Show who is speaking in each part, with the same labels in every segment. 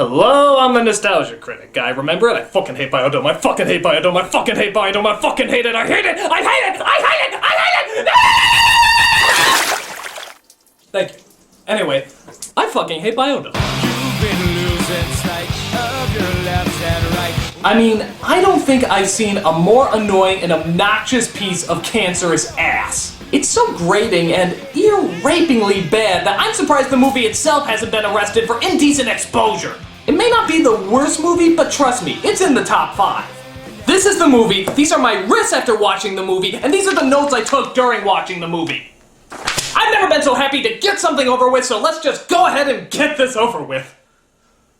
Speaker 1: Hello, I'm a nostalgia critic. Guy, remember it? I fucking hate Biodome. I fucking hate Biodome. I fucking hate Biodome. I fucking hate it. I hate it. I hate it. I hate it. I hate it. Thank you. Anyway, I fucking hate Biodome.
Speaker 2: You've been losing sight of your left and right.
Speaker 1: I mean, I don't think I've seen a more annoying and obnoxious piece of cancerous ass. It's so grating and ear-rapingly bad that I'm surprised the movie itself hasn't been arrested for indecent exposure. It may not be the worst movie, but trust me, it's in the top 5. This is the movie, these are my risks after watching the movie, and these are the notes I took during watching the movie. I've never been so happy to get something over with, so let's just go ahead and get this over with.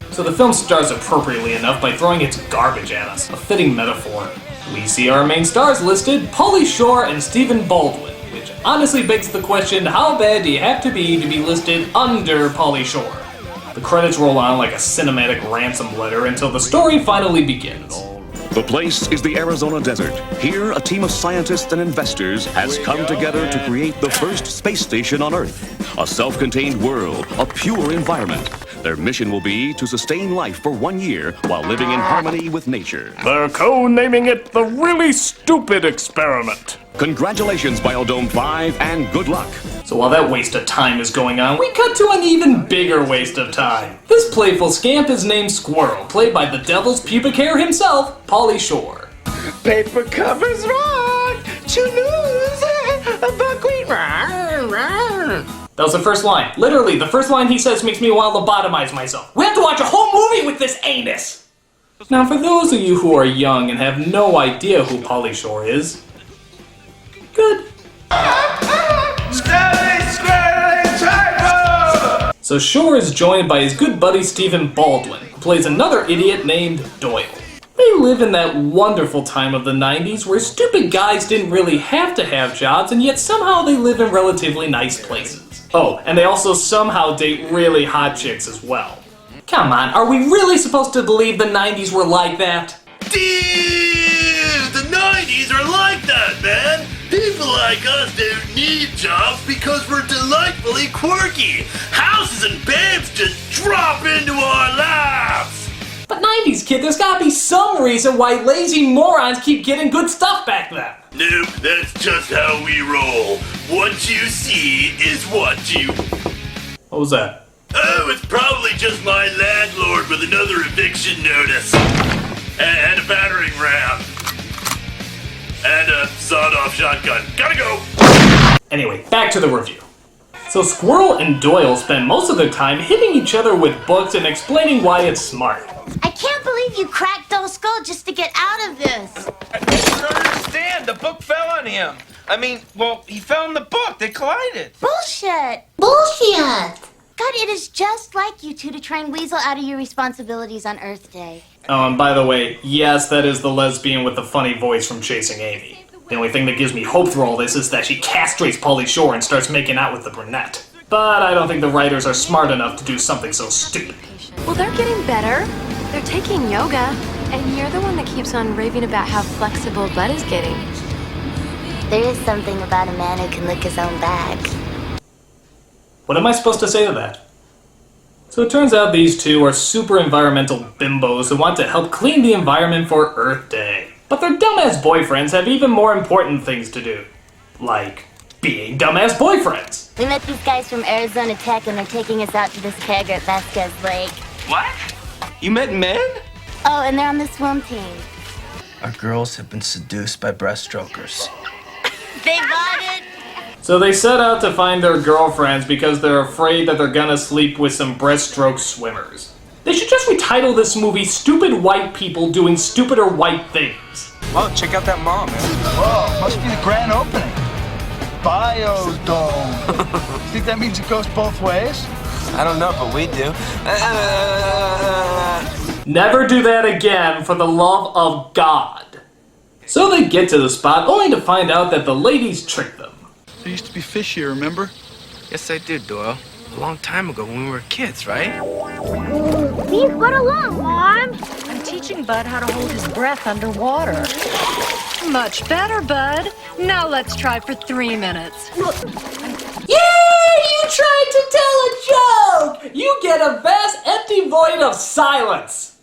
Speaker 1: So the film stars appropriately enough by throwing its garbage at us, a fitting metaphor. We see our main stars listed, Pauly Shore and Stephen Baldwin, which honestly begs the question, how bad do you have to be listed under Pauly Shore? The credits roll on like a cinematic ransom letter until the story finally begins.
Speaker 3: The place is the Arizona desert. Here, a team of scientists and investors has come together to create the first space station on Earth. A self-contained world, a pure environment. Their mission will be to sustain life for 1 year while living in harmony with nature.
Speaker 1: They're co-naming it the Really Stupid Experiment.
Speaker 3: Congratulations, Biodome 5, and good luck.
Speaker 1: So while that waste of time is going on, we cut to an even bigger waste of time. This playful scamp is named Squirrel, played by the devil's pubic hair himself, Pauly Shore.
Speaker 2: Paper covers rock to lose a buckwheat.
Speaker 1: That was the first line. Literally, the first line he says makes me want to lobotomize myself. We have to watch a whole movie with this anus! Now, for those of you who are young and have no idea who Pauly Shore is, good. So Shore is joined by his good buddy Stephen Baldwin, who plays another idiot named Doyle. They live in that wonderful time of the 90s where stupid guys didn't really have to have jobs, and yet somehow they live in relatively nice places. Oh, and they also somehow date really hot chicks as well. Come on, are we really supposed to believe the 90s were like that?
Speaker 4: Dude, the 90s are like that, man! People like us don't need jobs because we're delightfully quirky! Houses and babes just drop into our laps!
Speaker 1: But 90s, kid, there's gotta be some reason why lazy morons keep getting good stuff back then.
Speaker 4: Nope, that's just how we roll. What you see is what you...
Speaker 1: What was that?
Speaker 4: Oh, it's probably just my landlord with another eviction notice. And a battering ram. And a sawed-off shotgun. Gotta go!
Speaker 1: Anyway, back to the review. So Squirrel and Doyle spend most of their time hitting each other with books and explaining why it's smart.
Speaker 5: I can't believe you cracked those skull just to get out of this.
Speaker 6: I don't understand. The book fell on him. I mean, well, he fell in the book. They collided.
Speaker 5: Bullshit. Bullshit. God, it is just like you two to try and weasel out of your responsibilities on Earth Day.
Speaker 1: Oh, and by the way, yes, that is the lesbian with the funny voice from Chasing Amy. The only thing that gives me hope through all this is that she castrates Pauly Shore and starts making out with the brunette. But I don't think the writers are smart enough to do something so stupid.
Speaker 7: Well, they're getting better. They're taking yoga. And you're the one that keeps on raving about how flexible Bud is getting.
Speaker 5: There is something about a man who can lick his own back.
Speaker 1: What am I supposed to say to that? So it turns out these two are super environmental bimbos who want to help clean the environment for Earth Day. But their dumbass boyfriends have even more important things to do. Like being dumbass boyfriends.
Speaker 5: We met these guys from Arizona Tech and they're taking us out to this keg at Vasquez Lake.
Speaker 6: What? You met men?
Speaker 5: Oh, and they're on the swim team.
Speaker 6: Our girls have been seduced by breaststrokers.
Speaker 5: They bought it.
Speaker 1: So they set out to find their girlfriends because they're afraid that they're gonna sleep with some breaststroke swimmers. They should just retitle this movie Stupid White People Doing Stupider White Things.
Speaker 6: Wow, check out that mall, man.
Speaker 8: Whoa, must be the grand opening. Biodome. Think that means it goes both ways?
Speaker 6: I don't know, but we do.
Speaker 1: Never do that again, for the love of God. So they get to the spot only to find out that the ladies tricked them.
Speaker 8: There used to be fish here, remember?
Speaker 6: Yes, I did, Doyle. A long time ago when we were kids, right?
Speaker 5: Please run along, Mom.
Speaker 9: I'm teaching Bud how to hold his breath underwater. Much better, Bud. Now let's try for 3 minutes.
Speaker 1: Yay! You trying to tell a joke! You get a vast empty void of silence!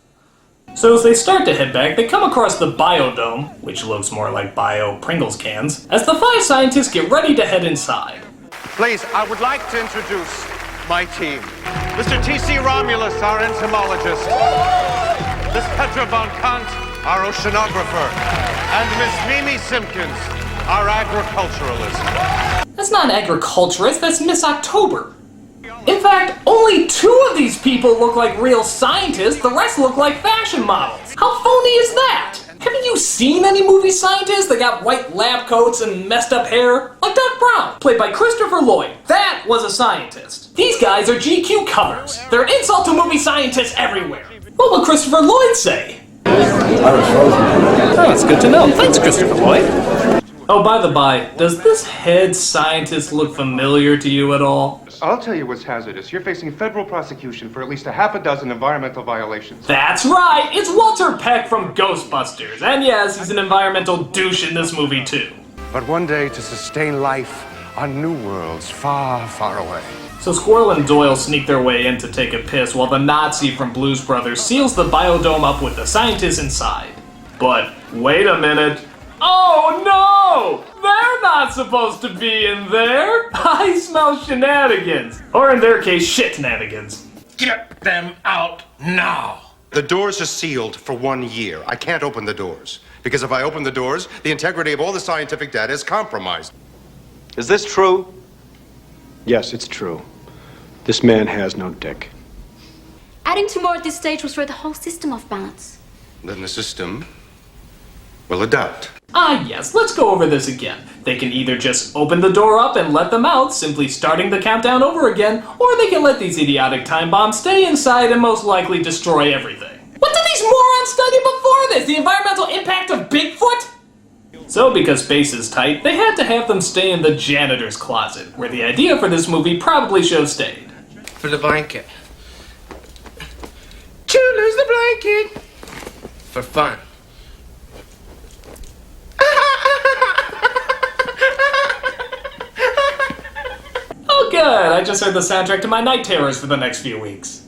Speaker 1: So as they start to head back, they come across the biodome, which looks more like bio Pringles cans, as the 5 scientists get ready to head inside.
Speaker 10: Please, I would like to introduce my team. Mr. T.C. Romulus, our entomologist. Miss Petra von Kant, our oceanographer. And Miss Mimi Simpkins, our agriculturalist.
Speaker 1: That's not an agriculturist, that's Miss October. In fact, only 2 of these people look like real scientists, the rest look like fashion models. How phony is that? Haven't you seen any movie scientists that got white lab coats and messed up hair? Like Doc Brown, played by Christopher Lloyd. That was a scientist. These guys are GQ covers. They're an insult to movie scientists everywhere. What will Christopher Lloyd say? Oh, that's good to know. Thanks, Christopher Lloyd. Oh, by the by, does this head scientist look familiar to you at all?
Speaker 10: I'll tell you what's hazardous. You're facing federal prosecution for at least a half a dozen environmental violations.
Speaker 1: That's right! It's Walter Peck from Ghostbusters. And yes, he's an environmental douche in this movie too.
Speaker 10: But one day to sustain life on new worlds far, far away.
Speaker 1: So Squirrel and Doyle sneak their way in to take a piss while the Nazi from Blues Brothers seals the biodome up with the scientists inside. But wait a minute. Oh no! They're not supposed to be in there! I smell shenanigans. Or in their case, shit-nanigans.
Speaker 10: Get them out now! The doors are sealed for 1 year. I can't open the doors. Because if I open the doors, the integrity of all the scientific data is compromised.
Speaker 11: Is this true?
Speaker 12: Yes, it's true. This man has no dick.
Speaker 13: Adding 2 more at this stage will throw the whole system off balance.
Speaker 10: Then the system will adapt.
Speaker 1: Ah yes, let's go over this again. They can either just open the door up and let them out, simply starting the countdown over again, or they can let these idiotic time bombs stay inside and most likely destroy everything. What did these morons study before this? The environmental impact of Bigfoot? So because space is tight, they had to have them stay in the janitor's closet, where the idea for this movie probably should have stayed.
Speaker 6: For the blanket. Choose the blanket. For fun.
Speaker 1: Oh good, I just heard the soundtrack to my night terrors for the next few weeks.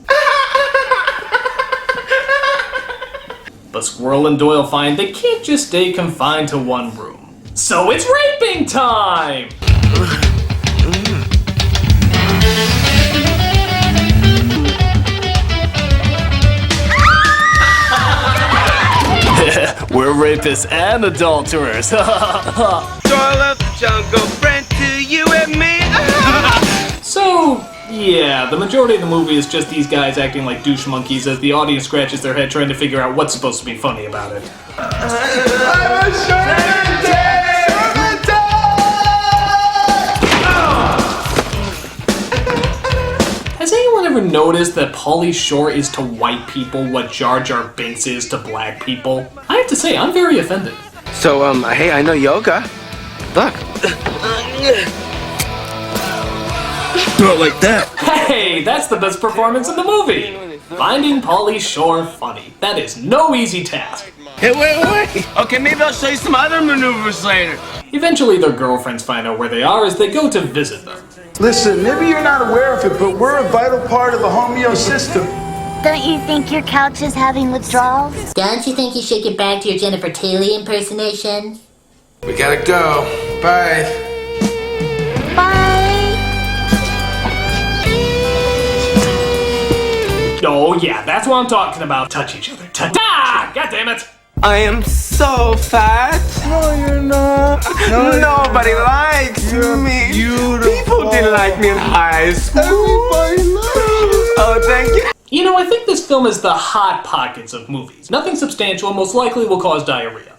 Speaker 1: But Squirrel and Doyle find they can't just stay confined to one room. So it's raping time! We're rapists and adulterers.
Speaker 6: Doyle of the jungle, friend to you and me.
Speaker 1: So, yeah, the majority of the movie is just these guys acting like douche monkeys as the audience scratches their head trying to figure out what's supposed to be funny about it. Has anyone ever noticed that Pauly Shore is to white people what Jar Jar Binks is to black people? I have to say, I'm very offended.
Speaker 6: So, hey, I know yoga. Look.
Speaker 1: Do it like that. Hey, that's the best performance in the movie. Finding Pauly Shore funny. That is no easy task.
Speaker 6: Hey, wait. Okay, maybe I'll show you some other maneuvers later.
Speaker 1: Eventually, their girlfriends find out where they are as they go to visit them.
Speaker 8: Listen, maybe you're not aware of it, but we're a vital part of the homeo system.
Speaker 5: Don't you think your couch is having withdrawals?
Speaker 14: Don't you think you should get back to your Jennifer Tilly impersonation?
Speaker 6: We gotta go. Bye.
Speaker 5: Bye.
Speaker 1: Oh yeah, that's what I'm talking about. Touch each other. Ah! God damn it!
Speaker 6: I am so fat.
Speaker 8: No, you're not.
Speaker 6: Nobody likes me. People didn't like me in high school.
Speaker 8: Everybody loves you.
Speaker 6: Oh, thank you.
Speaker 1: You know, I think this film is the hot pockets of movies. Nothing substantial and most likely will cause diarrhea.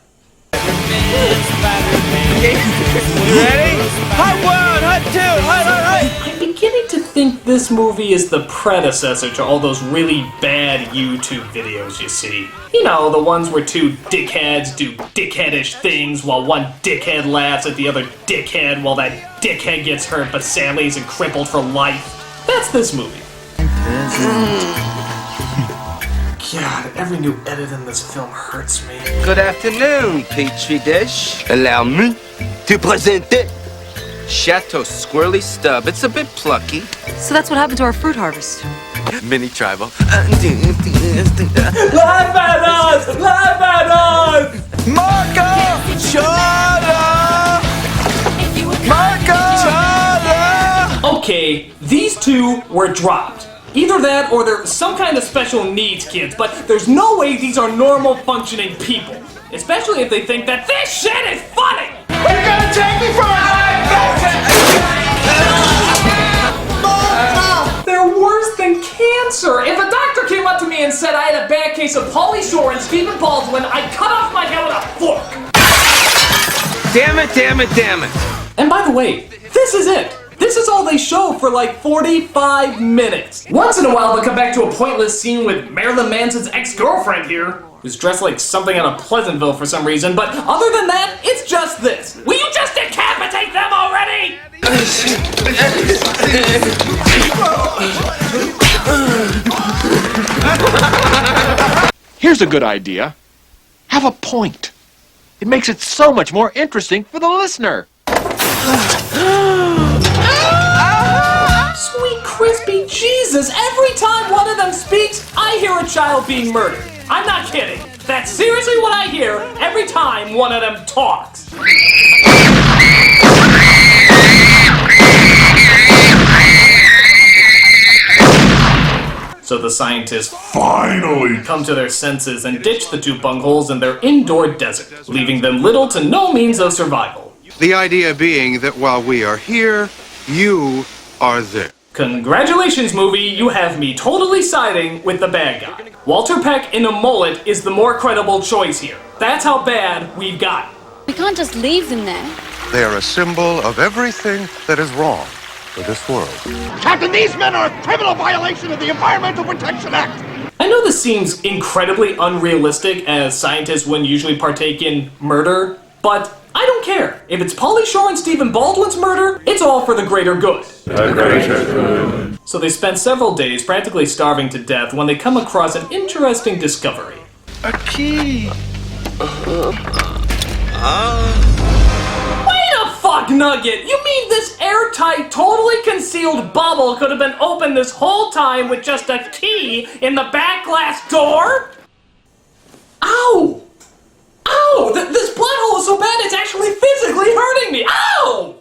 Speaker 6: Ready? Hot 1, hot 2, hot.
Speaker 1: I'm beginning to think this movie is the predecessor to all those really bad YouTube videos you see. You know, the ones where 2 dickheads do dickheadish things while one dickhead laughs at the other dickhead while that dickhead gets hurt but sadly isn't crippled for life. That's this movie. God, every new edit in this film hurts me.
Speaker 6: Good afternoon, Petri dish. Allow me to present Chateau Squirrely Stub. It's a bit plucky.
Speaker 9: So that's what happened to our fruit harvest.
Speaker 6: Mini tribal.
Speaker 1: Laugh at us! Laugh at us!
Speaker 6: Marco! Shut up! Marco! Shut up!
Speaker 1: Okay, these two were dropped. Either that or they're some kind of special needs kids, but there's no way these are normal functioning people. Especially if they think that this shit is funny!
Speaker 8: You're gonna take me for a
Speaker 1: They're worse than cancer! If a doctor came up to me and said I had a bad case of Pauly Shore and Stephen Baldwin, I'd cut off my head with a fork!
Speaker 6: Damn it, damn it, damn it.
Speaker 1: And by the way, this is it! This is all they show for like 45 minutes. Once in a while they'll come back to a pointless scene with Marilyn Manson's ex-girlfriend here, who's dressed like something out of Pleasantville for some reason, but other than that, it's just this. Will you just decapitate them already?
Speaker 15: Here's a good idea. Have a point. It makes it so much more interesting for the listener.
Speaker 1: Sweet crispy Jesus, every time one of them speaks, I hear a child being murdered. I'm not kidding. That's seriously what I hear every time one of them talks. So the scientists finally come to their senses and ditch the two bungholes in their indoor desert, leaving them little to no means of survival.
Speaker 10: The idea being that while we are here, you are there.
Speaker 1: Congratulations, movie, you have me totally siding with the bad guy. Walter Peck in a mullet is the more credible choice here. That's how bad we've got.
Speaker 13: We can't just leave them there.
Speaker 10: They are a symbol of everything that is wrong with this world.
Speaker 15: Captain, these men are a criminal violation of the Environmental Protection Act.
Speaker 1: I know this seems incredibly unrealistic, as scientists wouldn't usually partake in murder, but I don't care. If it's Pauly Shore and Stephen Baldwin's murder, it's all for the greater good. So they spent several days practically starving to death when they come across an interesting discovery.
Speaker 8: A key.
Speaker 1: Wait a fuck nugget! You mean this airtight, totally concealed bubble could have been opened this whole time with just a key in the back glass door? Ow! Ow! This blood hole is so bad it's actually physically hurting me! Ow!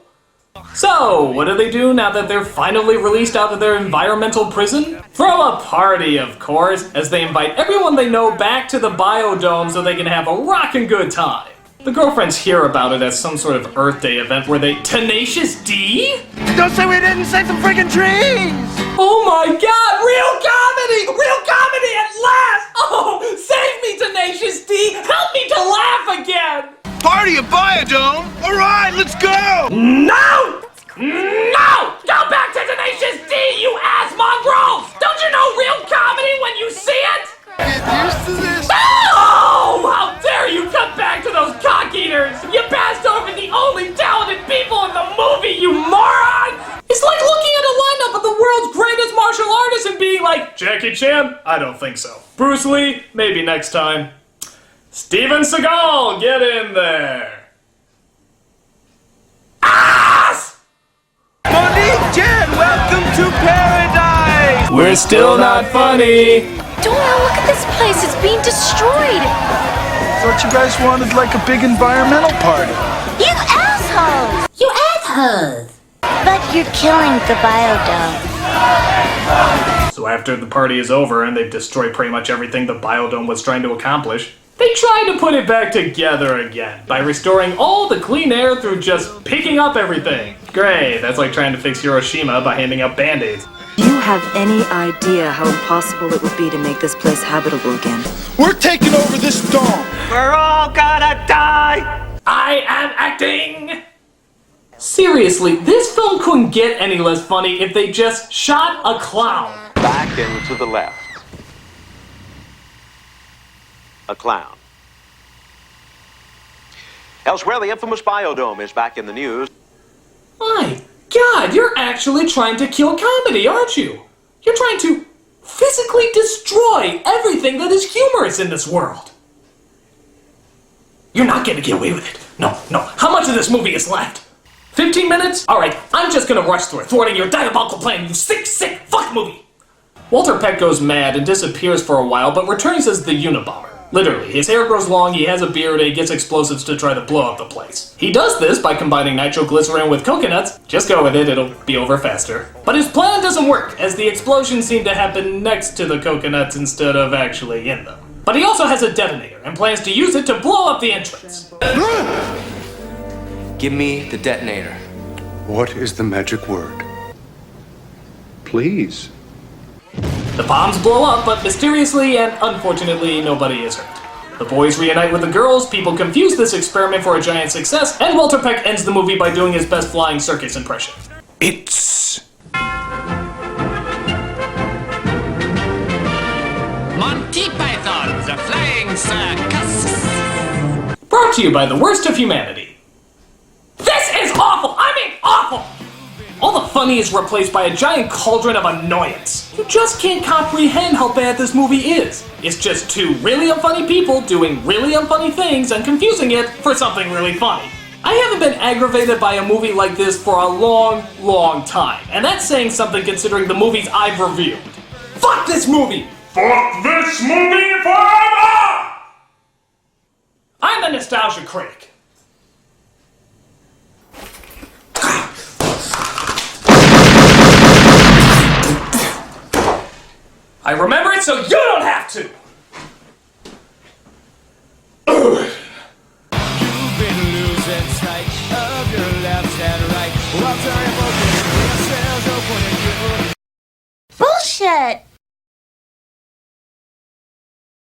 Speaker 1: So, what do they do now that they're finally released out of their environmental prison? Throw a party, of course, as they invite everyone they know back to the biodome so they can have a rockin' good time. The girlfriends hear about it as some sort of Earth Day event where they Tenacious D?
Speaker 6: Don't say we didn't save some friggin' trees!
Speaker 1: Oh my god, real comedy! Real comedy at last! Oh, save me, Tenacious D! Help me to laugh again!
Speaker 6: Party at Biodome? Alright, let's go!
Speaker 1: No! No! Go back to Tenacious D, you ass mongrel! Don't you know real comedy when you see it?
Speaker 8: Get used to this.
Speaker 1: Oh! How dare you come back to those cock-eaters! You passed over the only talented people in the movie, you moron! It's like looking at a lineup of the world's greatest martial artists and being like, Jackie Chan? I don't think so. Bruce Lee? Maybe next time. Steven Seagal, get in there! Ass!
Speaker 6: Monique Jen, welcome to paradise!
Speaker 1: We're still not funny!
Speaker 7: Doyle, look at this place. It's being destroyed.
Speaker 8: Thought you guys wanted like a big environmental party.
Speaker 5: You assholes!
Speaker 14: You assholes!
Speaker 5: But you're killing the biodome.
Speaker 1: So after the party is over and they've destroyed pretty much everything the biodome was trying to accomplish, they try to put it back together again by restoring all the clean air through just picking up everything. Great, that's like trying to fix Hiroshima by handing out band-aids.
Speaker 9: Do you have any idea how impossible it would be to make this place habitable again?
Speaker 8: We're taking over this dome.
Speaker 6: We're all gonna die!
Speaker 1: I am acting! Seriously, this film couldn't get any less funny if they just shot a clown.
Speaker 11: Back and to the left. A clown. Elsewhere, the infamous Biodome is back in the news.
Speaker 1: My God, you're actually trying to kill comedy, aren't you? You're trying to physically destroy everything that is humorous in this world. You're not gonna get away with it. No. How much of this movie is left? 15 minutes? Alright, I'm just gonna rush through it, thwarting your diabolical plan, you sick fuck movie! Walter Peck goes mad and disappears for a while, but returns as the Unabomber. Literally, his hair grows long, he has a beard, and he gets explosives to try to blow up the place. He does this by combining nitroglycerin with coconuts. Just go with it, it'll be over faster. But his plan doesn't work, as the explosions seem to happen next to the coconuts instead of actually in them. But he also has a detonator, and plans to use it to blow up the entrance.
Speaker 16: Give me the detonator.
Speaker 8: What is the magic word? Please.
Speaker 1: The bombs blow up, but mysteriously and unfortunately, nobody is hurt. The boys reunite with the girls, people confuse this experiment for a giant success, and Walter Peck ends the movie by doing his best flying circus impression.
Speaker 8: It's...
Speaker 2: Monty Python, the Flying Circus.
Speaker 1: Brought to you by the worst of humanity. This is awful! I mean awful! All the funny is replaced by a giant cauldron of annoyance. You just can't comprehend how bad this movie is. It's just two really unfunny people doing really unfunny things and confusing it for something really funny. I haven't been aggravated by a movie like this for a long time, and that's saying something considering the movies I've reviewed. Fuck this movie!
Speaker 17: Fuck this movie forever!
Speaker 1: I'm the nostalgia critic. I remember it so you don't have to!